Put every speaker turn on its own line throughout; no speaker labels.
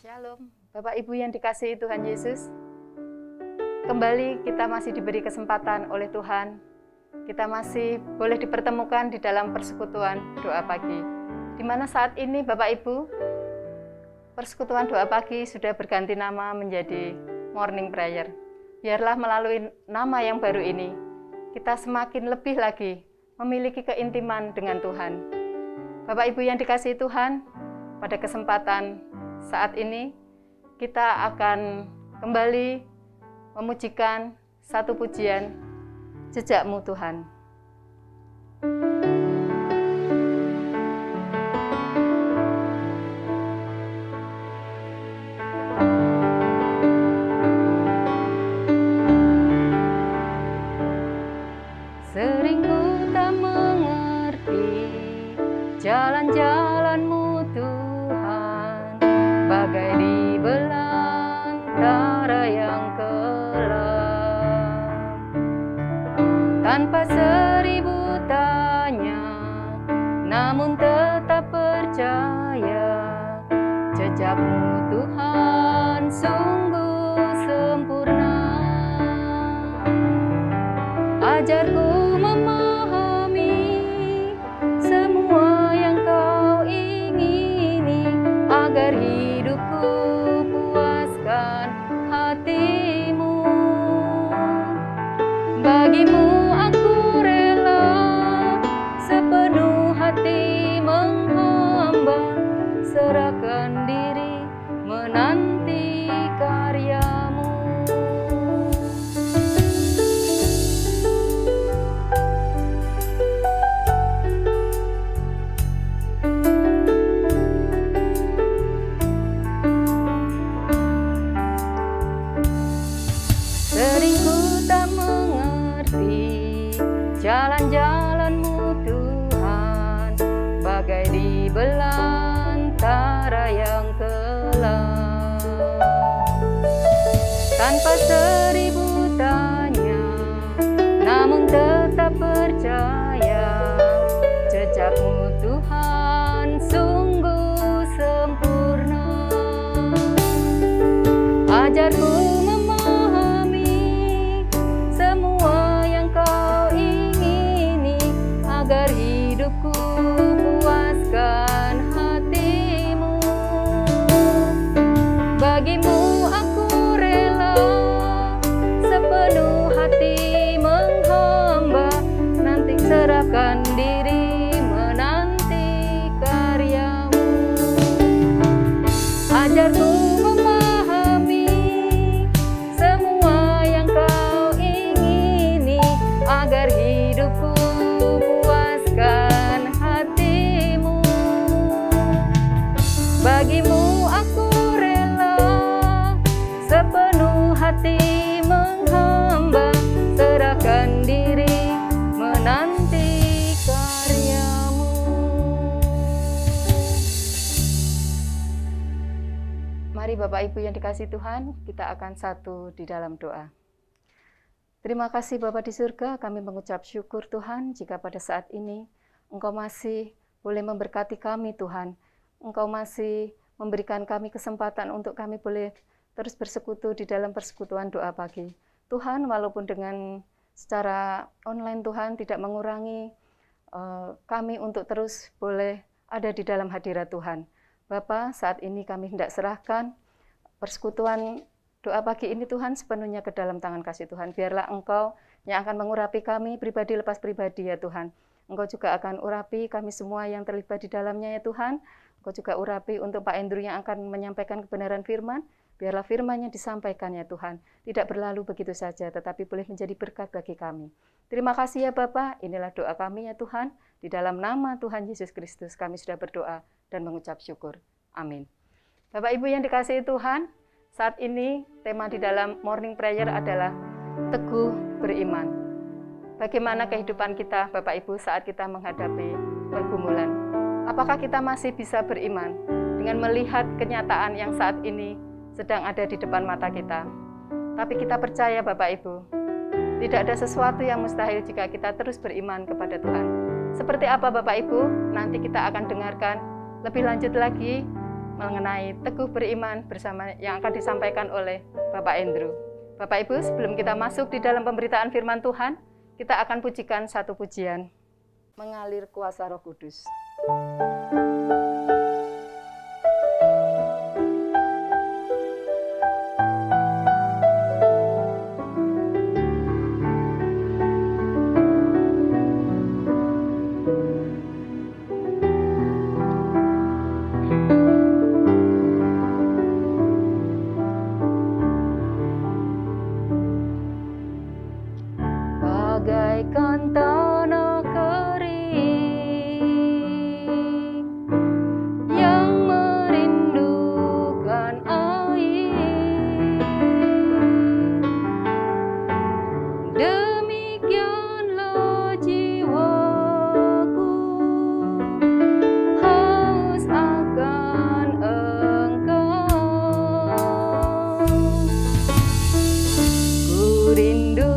Shalom, Bapak Ibu yang dikasihi Tuhan Yesus. Kembali kita masih diberi kesempatan oleh Tuhan. Kita masih boleh dipertemukan di dalam persekutuan doa pagi. Di mana saat ini Bapak Ibu, persekutuan doa pagi sudah berganti nama menjadi morning prayer. Biarlah melalui nama yang baru ini, kita semakin lebih lagi memiliki keintiman dengan Tuhan. Bapak Ibu yang dikasihi Tuhan, pada kesempatan saat ini kita akan kembali memujikan satu pujian, Jejak-Mu Tuhan. Sering ku tak mengerti jalan-jalan-Mu Tuhan, bagai di belantara yang kelam. Tanpa seribu tanya, namun tetap percaya, jejak-Mu Tuhan sungguh sempurna. Ajarku memahami semua yang Kau ingini, agar hidupku puaskan hati-Mu. Bagimu aku rela sepenuh hati menghamba, serahkan diri menanti karya-Mu. Sering ku tak mengerti jalan-jalan-Mu Tuhan, bagai di belantara yang kelam. Tanpa seribu tanya, namun tetap percaya, jejak-Mu Tuhan sungguh sempurna. Ajarku semua yang Kau ingini, agar hidupku puaskan hati-Mu. Bagimu aku rela sepenuh hati menghamba, nanti serahkan diri menanti karya-Mu. Ajarku memahami semua yang Kau ingini, agar hidupku puaskan hati-Mu. Bagimu aku rela sepenuh hati menghamba, serahkan diri menanti karya-Mu. Mari Bapak Ibu yang dikasihi Tuhan, kita akan satu di dalam doa. Terima kasih Bapa di surga, kami mengucap syukur Tuhan jika pada saat ini Engkau masih boleh memberkati kami Tuhan. Engkau masih memberikan kami kesempatan untuk kami boleh terus bersekutu di dalam persekutuan doa pagi. Tuhan, walaupun dengan secara online Tuhan tidak mengurangi kami untuk terus boleh ada di dalam hadirat Tuhan. Bapa, saat ini kami hendak serahkan persekutuan doa pagi ini Tuhan sepenuhnya ke dalam tangan kasih Tuhan. Biarlah Engkau yang akan mengurapi kami pribadi lepas pribadi ya Tuhan. Engkau juga akan urapi kami semua yang terlibat di dalamnya ya Tuhan. Engkau juga urapi untuk Pak Andrew yang akan menyampaikan kebenaran firman. Biarlah firman-Nya disampaikan ya Tuhan. Tidak berlalu begitu saja, tetapi boleh menjadi berkat bagi kami. Terima kasih ya Bapa. Inilah doa kami ya Tuhan. Di dalam nama Tuhan Yesus Kristus kami sudah berdoa dan mengucap syukur. Amin. Bapak Ibu yang dikasihi Tuhan, saat ini tema di dalam morning prayer adalah teguh beriman. Bagaimana kehidupan kita Bapak Ibu saat kita menghadapi pergumulan? Apakah kita masih bisa beriman dengan melihat kenyataan yang saat ini sedang ada di depan mata kita? Tapi kita percaya Bapak Ibu, tidak ada sesuatu yang mustahil jika kita terus beriman kepada Tuhan. Seperti apa Bapak Ibu? Nanti kita akan dengarkan lebih lanjut lagi mengenai teguh beriman bersama yang akan disampaikan oleh Bapak Andrew. Bapak Ibu, sebelum kita masuk di dalam pemberitaan firman Tuhan, kita akan pujikan satu pujian, Mengalir Kuasa Roh Kudus. Bagaikan tanah kering yang merindukan air, demikianlah jiwaku haus akan Engkau. Ku rindu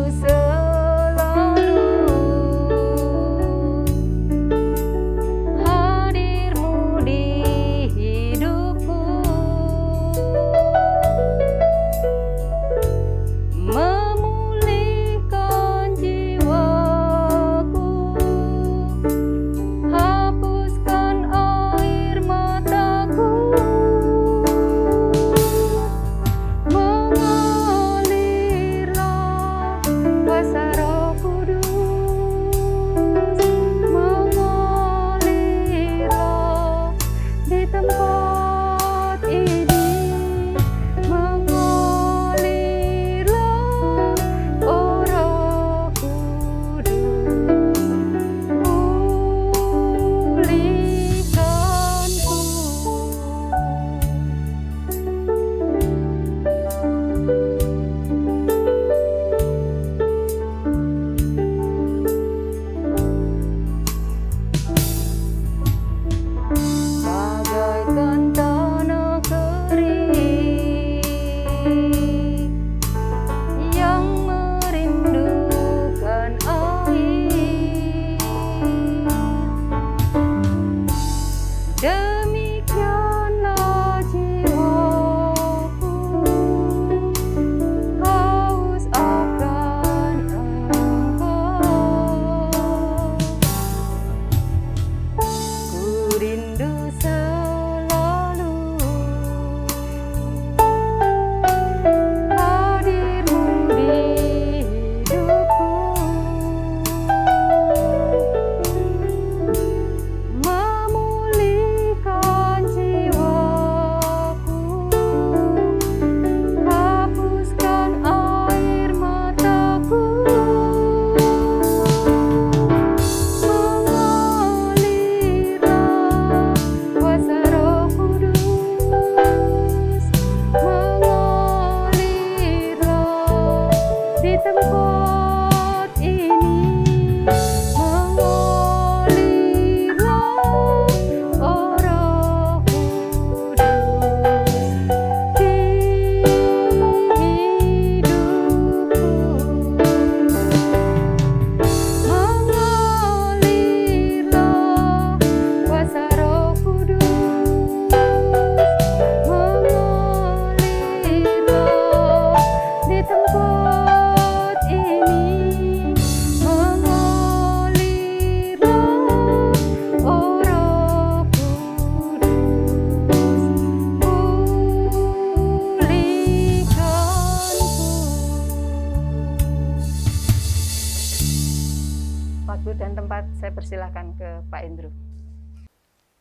persilahkan ke Pak Andrew.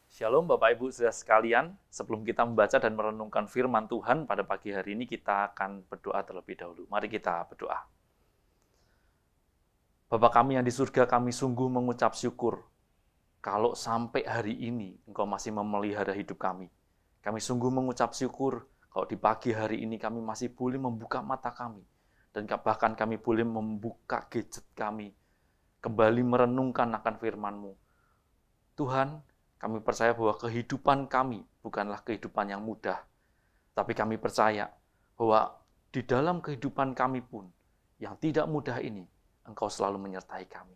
Shalom Bapak Ibu Saudara sekalian, sebelum kita membaca dan merenungkan firman Tuhan pada pagi hari ini, kita akan berdoa terlebih dahulu. Mari kita berdoa. Bapa kami yang di surga, kami sungguh mengucap syukur kalau sampai hari ini Engkau masih memelihara hidup kami. Kami sungguh mengucap syukur kalau di pagi hari ini kami masih boleh membuka mata kami, dan bahkan kami boleh membuka gadget kami, kembali merenungkan akan firman-Mu. Tuhan, kami percaya bahwa kehidupan kami bukanlah kehidupan yang mudah, tapi kami percaya bahwa di dalam kehidupan kami pun yang tidak mudah ini, Engkau selalu menyertai kami.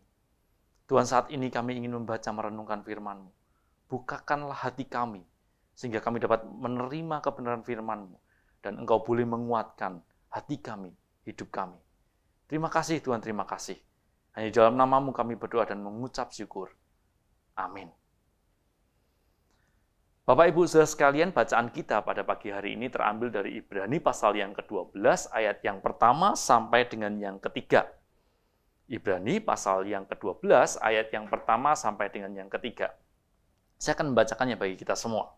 Tuhan, saat ini kami ingin membaca merenungkan firman-Mu. Bukakanlah hati kami, sehingga kami dapat menerima kebenaran firman-Mu, dan Engkau boleh menguatkan hati kami, hidup kami. Terima kasih Tuhan, terima kasih. Hanya dalam nama-Mu kami berdoa dan mengucap syukur. Amin. Bapak Ibu Saudara sekalian, bacaan kita pada pagi hari ini terambil dari Ibrani pasal yang ke-12 ayat yang pertama sampai dengan yang ketiga. Ibrani pasal yang ke-12 ayat yang pertama sampai dengan yang ketiga. Saya akan membacakannya bagi kita semua.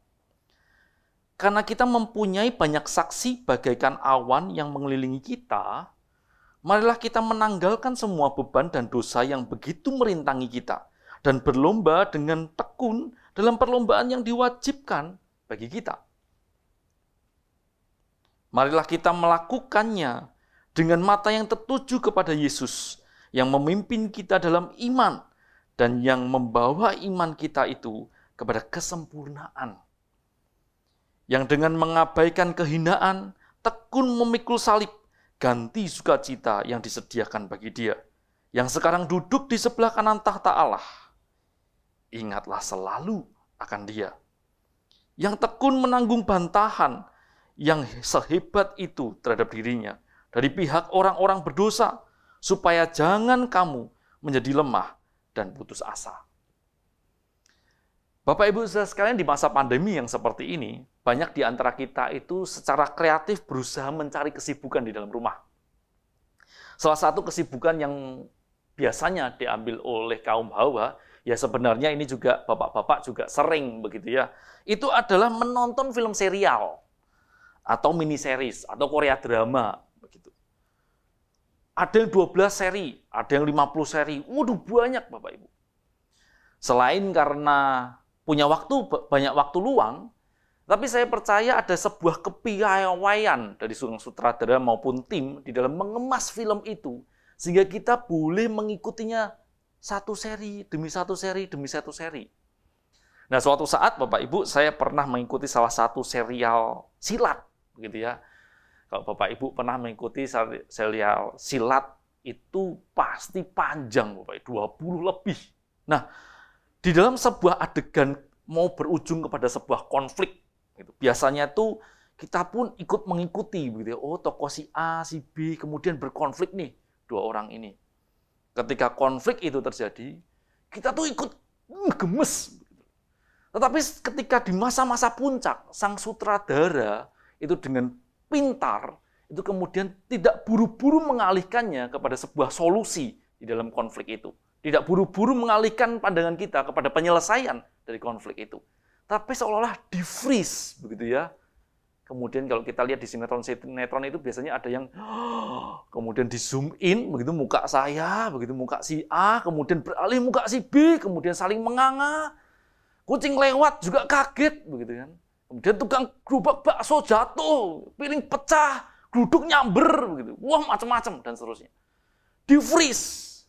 Karena kita mempunyai banyak saksi bagaikan awan yang mengelilingi kita, marilah kita menanggalkan semua beban dan dosa yang begitu merintangi kita, dan berlomba dengan tekun dalam perlombaan yang diwajibkan bagi kita. Marilah kita melakukannya dengan mata yang tertuju kepada Yesus, yang memimpin kita dalam iman, dan yang membawa iman kita itu kepada kesempurnaan. Yang dengan mengabaikan kehinaan, tekun memikul salib, ganti sukacita yang disediakan bagi Dia, yang sekarang duduk di sebelah kanan tahta Allah. Ingatlah selalu akan Dia, yang tekun menanggung bantahan yang sehebat itu terhadap dirinya dari pihak orang-orang berdosa, supaya jangan kamu menjadi lemah dan putus asa. Bapak Ibu Saudara sekalian, di masa pandemi yang seperti ini, banyak di antara kita itu secara kreatif berusaha mencari kesibukan di dalam rumah. Salah satu kesibukan yang biasanya diambil oleh kaum Hawa, ya sebenarnya ini juga bapak-bapak juga sering begitu ya, itu adalah menonton film serial atau mini series atau Korea drama begitu. Ada yang 12 seri, ada yang 50 seri. Waduh, banyak Bapak Ibu. Selain karena punya banyak waktu luang, tapi saya percaya ada sebuah kepiawaian dari seorang sutradara maupun tim di dalam mengemas film itu, sehingga kita boleh mengikutinya satu seri demi satu seri demi satu seri. Nah, suatu saat Bapak Ibu, saya pernah mengikuti salah satu serial silat, begitu ya. Kalau Bapak Ibu pernah mengikuti serial silat, itu pasti panjang, Bapak Ibu, 20 lebih. Nah, di dalam sebuah adegan mau berujung kepada sebuah konflik, gitu. Biasanya tuh kita pun ikut mengikuti, begitu ya. Oh, tokoh si A, si B, kemudian berkonflik nih, dua orang ini. Ketika konflik itu terjadi, kita tuh ikut gemes. Tetapi ketika di masa-masa puncak, sang sutradara itu dengan pintar, itu kemudian tidak buru-buru mengalihkannya kepada sebuah solusi di dalam konflik itu. Tidak buru-buru mengalihkan pandangan kita kepada penyelesaian dari konflik itu. Tapi seolah-olah di-freeze, begitu ya. Kemudian kalau kita lihat di sinetron itu biasanya ada yang kemudian di zoom in, begitu muka saya, begitu muka si A, kemudian beralih muka si B, kemudian saling menganga. Kucing lewat juga kaget, begitu kan. Kemudian tukang gerobak bakso jatuh, piring pecah, geruduk nyamber, begitu. Wah, macam-macam dan seterusnya. Di-freeze.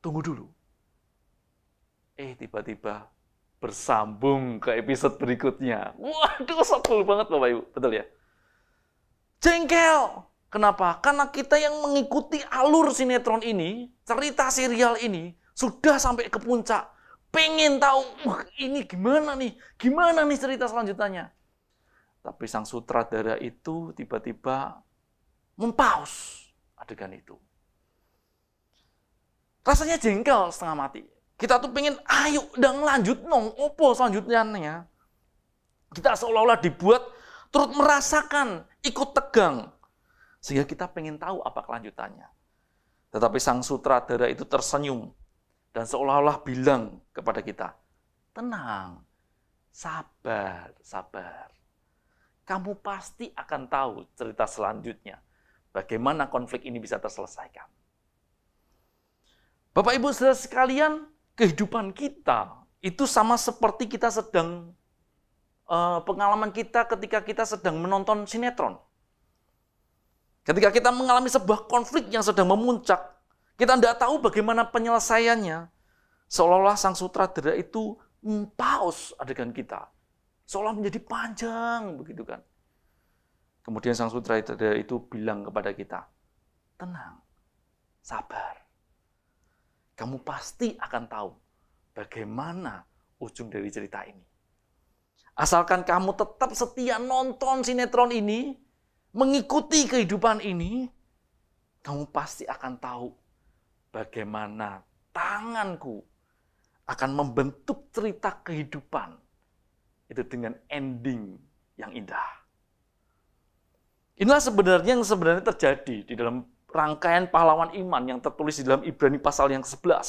Tunggu dulu. Tiba-tiba bersambung ke episode berikutnya. Waduh, sebel banget Bapak Ibu. Betul ya? Jengkel. Kenapa? Karena kita yang mengikuti alur sinetron ini, cerita serial ini, sudah sampai ke puncak. Pengen tahu, ini gimana nih? Gimana nih cerita selanjutnya? Tapi sang sutradara itu tiba-tiba mempause adegan itu. Rasanya jengkel setengah mati. Kita tuh pengen, ayo, udah lanjut nong, opo selanjutnya. Kita seolah-olah dibuat turut merasakan, ikut tegang. Sehingga kita pengen tahu apa kelanjutannya. Tetapi sang sutradara itu tersenyum. Dan seolah-olah bilang kepada kita, tenang, sabar, sabar. Kamu pasti akan tahu cerita selanjutnya. Bagaimana konflik ini bisa terselesaikan. Bapak Ibu Saudara sekalian, kehidupan kita itu sama seperti kita sedang pengalaman kita ketika kita sedang menonton sinetron. Ketika kita mengalami sebuah konflik yang sedang memuncak, kita tidak tahu bagaimana penyelesaiannya. Seolah-olah sang sutradara itu pause adegan kita. Seolah menjadi panjang, begitu kan. Kemudian sang sutradara itu bilang kepada kita, tenang, sabar. Kamu pasti akan tahu bagaimana ujung dari cerita ini. Asalkan kamu tetap setia nonton sinetron ini, mengikuti kehidupan ini, kamu pasti akan tahu bagaimana tanganku akan membentuk cerita kehidupan itu dengan ending yang indah. Inilah sebenarnya yang terjadi di dalam rangkaian pahlawan iman yang tertulis di dalam Ibrani pasal yang ke-11.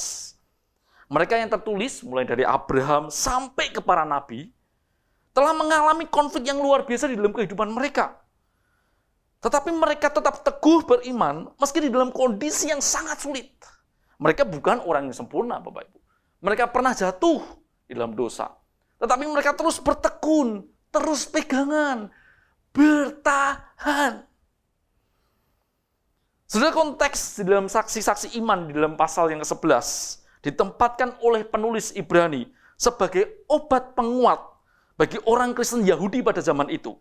Mereka yang tertulis mulai dari Abraham sampai ke para nabi telah mengalami konflik yang luar biasa di dalam kehidupan mereka. Tetapi mereka tetap teguh beriman meski di dalam kondisi yang sangat sulit. Mereka bukan orang yang sempurna, Bapak Ibu. Mereka pernah jatuh di dalam dosa. Tetapi mereka terus bertekun, terus pegangan, bertahan. Sudah konteks di dalam saksi-saksi iman di dalam pasal yang ke-11 ditempatkan oleh penulis Ibrani sebagai obat penguat bagi orang Kristen Yahudi pada zaman itu.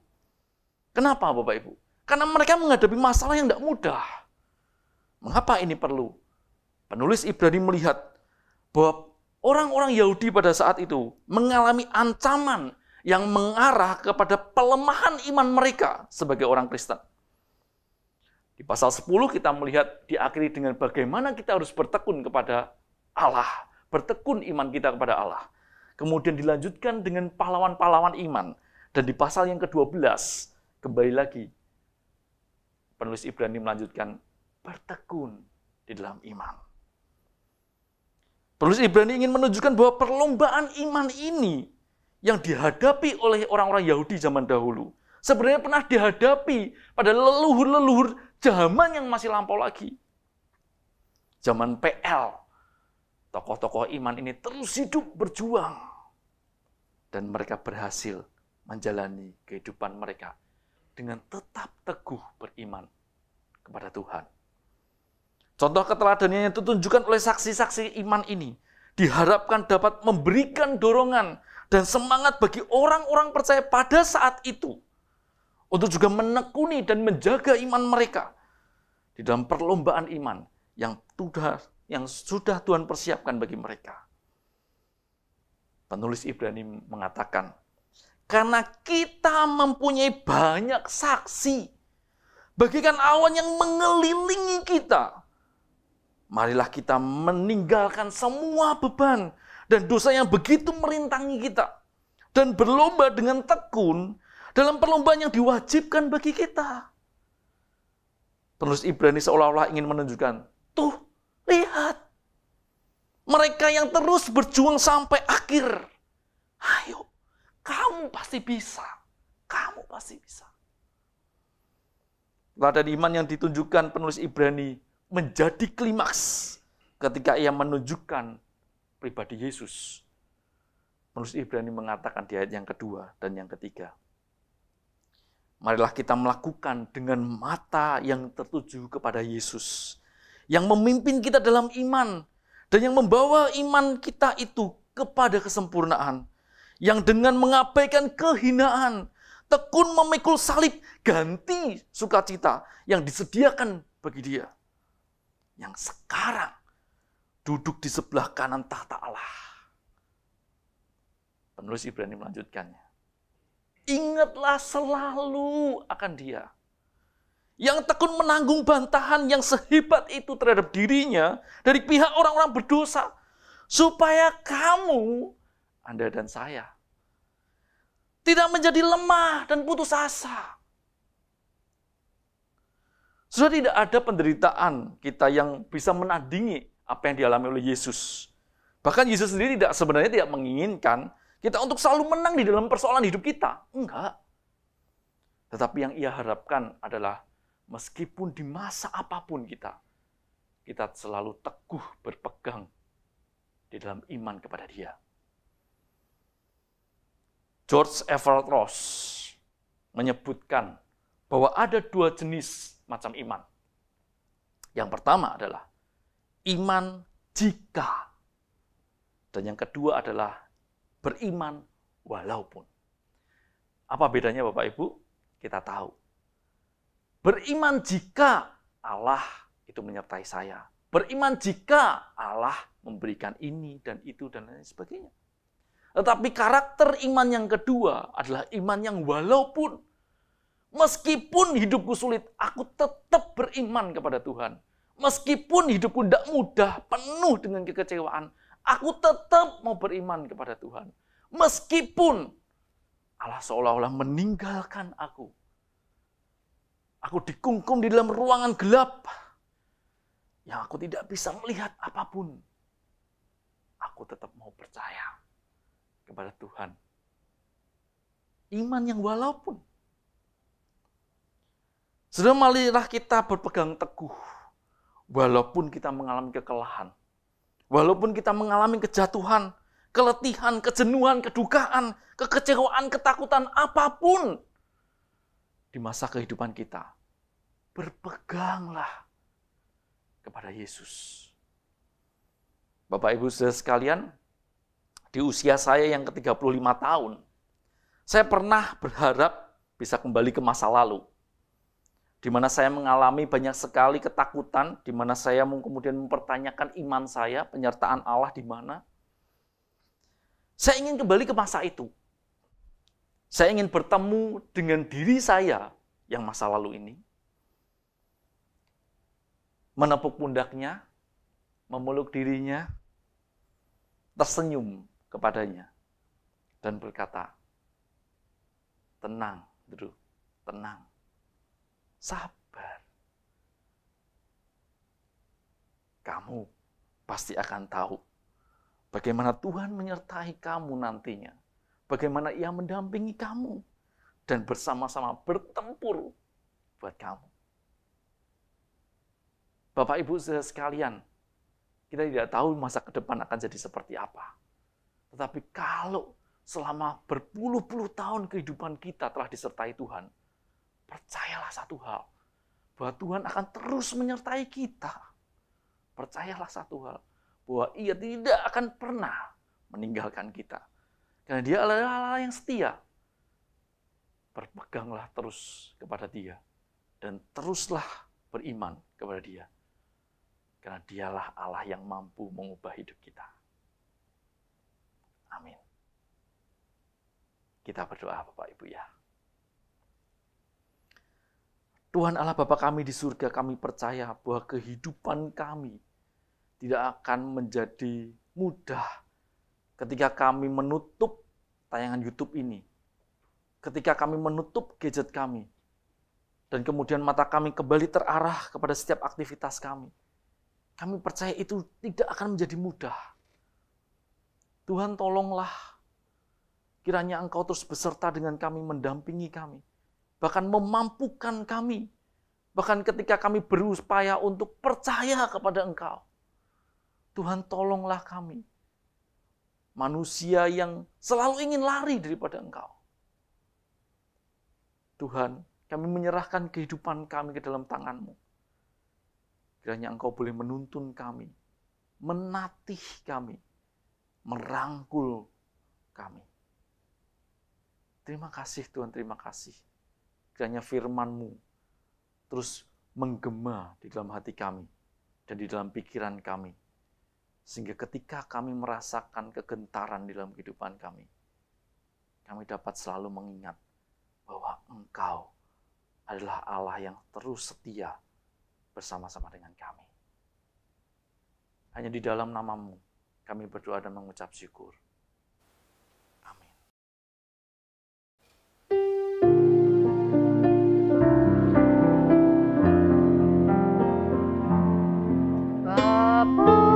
Kenapa Bapak Ibu? Karena mereka menghadapi masalah yang tidak mudah. Mengapa ini perlu? Penulis Ibrani melihat bahwa orang-orang Yahudi pada saat itu mengalami ancaman yang mengarah kepada pelemahan iman mereka sebagai orang Kristen. Di pasal 10 kita melihat diakhiri dengan bagaimana kita harus bertekun kepada Allah, bertekun iman kita kepada Allah. Kemudian dilanjutkan dengan pahlawan-pahlawan iman. Dan di pasal yang ke-12, kembali lagi, penulis Ibrani melanjutkan bertekun di dalam iman. Penulis Ibrani ingin menunjukkan bahwa perlombaan iman ini yang dihadapi oleh orang-orang Yahudi zaman dahulu sebenarnya pernah dihadapi pada leluhur-leluhur zaman yang masih lampau lagi. Zaman PL, tokoh-tokoh iman ini terus hidup berjuang dan mereka berhasil menjalani kehidupan mereka dengan tetap teguh beriman kepada Tuhan. Contoh keteladanan yang ditunjukkan oleh saksi-saksi iman ini diharapkan dapat memberikan dorongan dan semangat bagi orang-orang percaya pada saat itu untuk juga menekuni dan menjaga iman mereka di dalam perlombaan iman yang sudah Tuhan persiapkan bagi mereka. Penulis Ibrani mengatakan, karena kita mempunyai banyak saksi, bagaikan awan yang mengelilingi kita, marilah kita meninggalkan semua beban dan dosa yang begitu merintangi kita dan berlomba dengan tekun dalam perlombaan yang diwajibkan bagi kita. Penulis Ibrani seolah-olah ingin menunjukkan, tuh, lihat, mereka yang terus berjuang sampai akhir. Ayo, kamu pasti bisa. Kamu pasti bisa. Teladan iman yang ditunjukkan penulis Ibrani menjadi klimaks ketika ia menunjukkan pribadi Yesus. Penulis Ibrani mengatakan di ayat yang kedua dan yang ketiga, marilah kita melakukan dengan mata yang tertuju kepada Yesus, yang memimpin kita dalam iman, dan yang membawa iman kita itu kepada kesempurnaan, yang dengan mengabaikan kehinaan, tekun memikul salib, ganti sukacita yang disediakan bagi dia, yang sekarang duduk di sebelah kanan tahta Allah. Penulis Ibrani melanjutkannya. Ingatlah selalu akan dia yang tekun menanggung bantahan yang sehebat itu terhadap dirinya dari pihak orang-orang berdosa, supaya kamu, Anda dan saya, tidak menjadi lemah dan putus asa. Sudah tidak ada penderitaan kita yang bisa menandingi apa yang dialami oleh Yesus. Bahkan Yesus sendiri sebenarnya tidak menginginkan kita untuk selalu menang di dalam persoalan hidup kita. Enggak. Tetapi yang ia harapkan adalah meskipun di masa apapun kita selalu teguh berpegang di dalam iman kepada Dia. George Everett Ross menyebutkan bahwa ada dua jenis macam iman. Yang pertama adalah iman jika. Dan yang kedua adalah beriman walaupun. Apa bedanya Bapak Ibu? Kita tahu. Beriman jika Allah itu menyertai saya. Beriman jika Allah memberikan ini dan itu dan lain sebagainya. Tetapi karakter iman yang kedua adalah iman yang walaupun meskipun hidupku sulit, aku tetap beriman kepada Tuhan. Meskipun hidupku tidak mudah, penuh dengan kekecewaan, aku tetap mau beriman kepada Tuhan. Meskipun Allah seolah-olah meninggalkan aku. Aku dikungkung di dalam ruangan gelap yang aku tidak bisa melihat apapun. Aku tetap mau percaya kepada Tuhan. Iman yang walaupun. Sudah, marilah kita berpegang teguh. Walaupun kita mengalami kekalahan. Walaupun kita mengalami kejatuhan, keletihan, kejenuhan, kedukaan, kekecewaan, ketakutan, apapun. Di masa kehidupan kita, berpeganglah kepada Yesus. Bapak Ibu saudara sekalian, di usia saya yang ke-35 tahun, saya pernah berharap bisa kembali ke masa lalu, di mana saya mengalami banyak sekali ketakutan, di mana saya kemudian mempertanyakan iman saya, penyertaan Allah di mana. Saya ingin kembali ke masa itu. Saya ingin bertemu dengan diri saya yang masa lalu ini, menepuk pundaknya, memeluk dirinya, tersenyum kepadanya, dan berkata, tenang, Drew, tenang, sabar. Kamu pasti akan tahu bagaimana Tuhan menyertai kamu nantinya, bagaimana Ia mendampingi kamu, dan bersama-sama bertempur buat kamu. Bapak Ibu saudara sekalian, kita tidak tahu masa ke depan akan jadi seperti apa. Tetapi kalau selama berpuluh-puluh tahun kehidupan kita telah disertai Tuhan, percayalah satu hal, bahwa Tuhan akan terus menyertai kita. Percayalah satu hal, bahwa Ia tidak akan pernah meninggalkan kita. Karena Dia adalah Allah yang setia. Berpeganglah terus kepada Dia, dan teruslah beriman kepada Dia. Karena Dialah Allah yang mampu mengubah hidup kita. Amin. Kita berdoa Bapak Ibu ya. Tuhan Allah Bapa kami di surga, kami percaya bahwa kehidupan kami tidak akan menjadi mudah ketika kami menutup tayangan YouTube ini. Ketika kami menutup gadget kami. Dan kemudian mata kami kembali terarah kepada setiap aktivitas kami. Kami percaya itu tidak akan menjadi mudah. Tuhan tolonglah. Kiranya Engkau terus beserta dengan kami, mendampingi kami. Bahkan memampukan kami. Bahkan ketika kami berupaya untuk percaya kepada Engkau. Tuhan tolonglah kami. Manusia yang selalu ingin lari daripada Engkau. Tuhan, kami menyerahkan kehidupan kami ke dalam tangan-Mu. Kiranya Engkau boleh menuntun kami, menatih kami, merangkul kami. Terima kasih Tuhan, terima kasih. Kiranya firman-Mu terus menggema di dalam hati kami dan di dalam pikiran kami. Sehingga ketika kami merasakan kegentaran di dalam kehidupan kami dapat selalu mengingat bahwa Engkau adalah Allah yang terus setia bersama-sama dengan kami. Hanya di dalam nama-Mu kami berdoa dan mengucap syukur. Amin.
Bapa